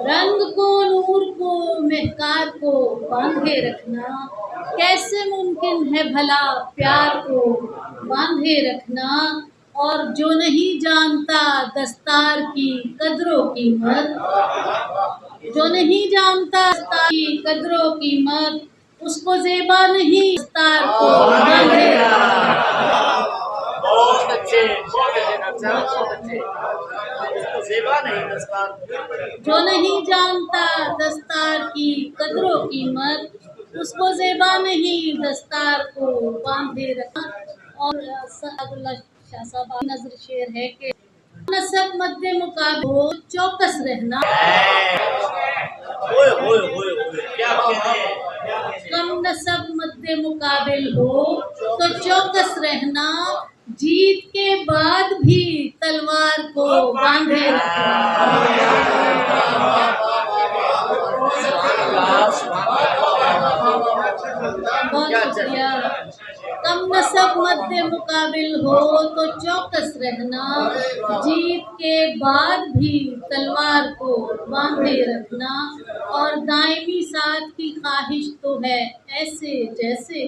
रंग को नूर को महकार को बांधे रखना, कैसे मुमकिन है भला प्यार को बांधे रखना। और जो नहीं जानता दस्तार की कदरों कीमत, जो नहीं जानता दस्तार की कदरों कीमत, उसको ज़ेबा नहीं दस्तार को बांधे रखना। बहुत अच्छे बहुत अच्छे। उसको ज़ेबा नहीं दस्तार, जो नहीं जानता दस्तार की कदरों कीमत, उसको ज़ेबा नहीं दस्तार को बांधे रखना। और सादुल्लाह शाह साहब की नज़र शेर है कि नसब मद्दे मुकाबले हो चौकस रहना, क्या कहते कम नसब मद्दे मुकाबिल हो तो चौकस रहना, जीत के बाद भी तलवार को बांधे बहुत शुक्रिया। कम नसब मद्दे मुकाबिल हो तो चौकस रहना, जीत के बाद भी तलवार को बांधे रखना। और दायमी साथ की ख्वाहिश तो है ऐसे जैसे,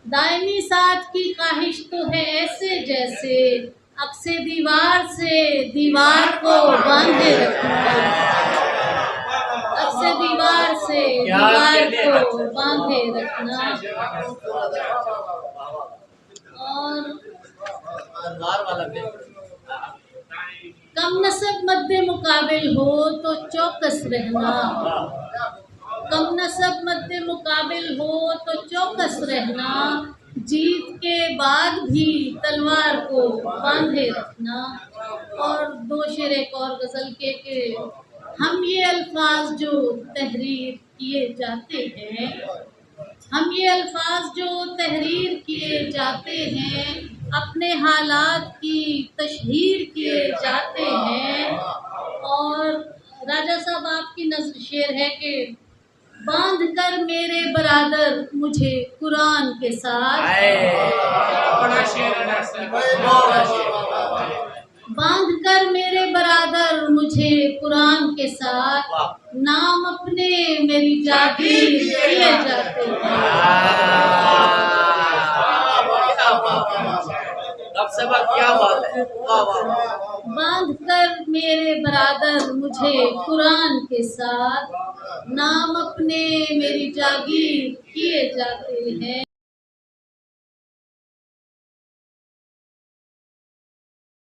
दायमी साथ की ख्वाहिश तो है ऐसे जैसे, अक्से दीवार से दीवार को बांधे रखना, अक्से दीवार से दीवार को बांधे रखना। और कम नसब मद्दे मुकाबिल हो तो चौकस रहना, कम नसब मद्दे मुकाबिल हो तो चौकस रहना, जीत के बाद भी तलवार को बांधे रखना। और दो शेर एक और गज़ल के हम ये अल्फाज जो तहरीर किए जाते हैं, हम ये अल्फाज जो तहरीर किए जाते हैं, अपने हालात की तशहीर किए जाते हैं। और राजा साहब आपकी नज़्म शेर है कि बांध कर मेरे बरादर मुझे कुरान के साथ, बांध कर मेरे बरादर मुझे कुरान के साथ, नाम अपने मेरी जागीर किए जाते हैं। क्या बात है, बांध कर मेरे बरादर मुझे कुरान के साथ, नाम अपने मेरी जागीर किए जाते हैं।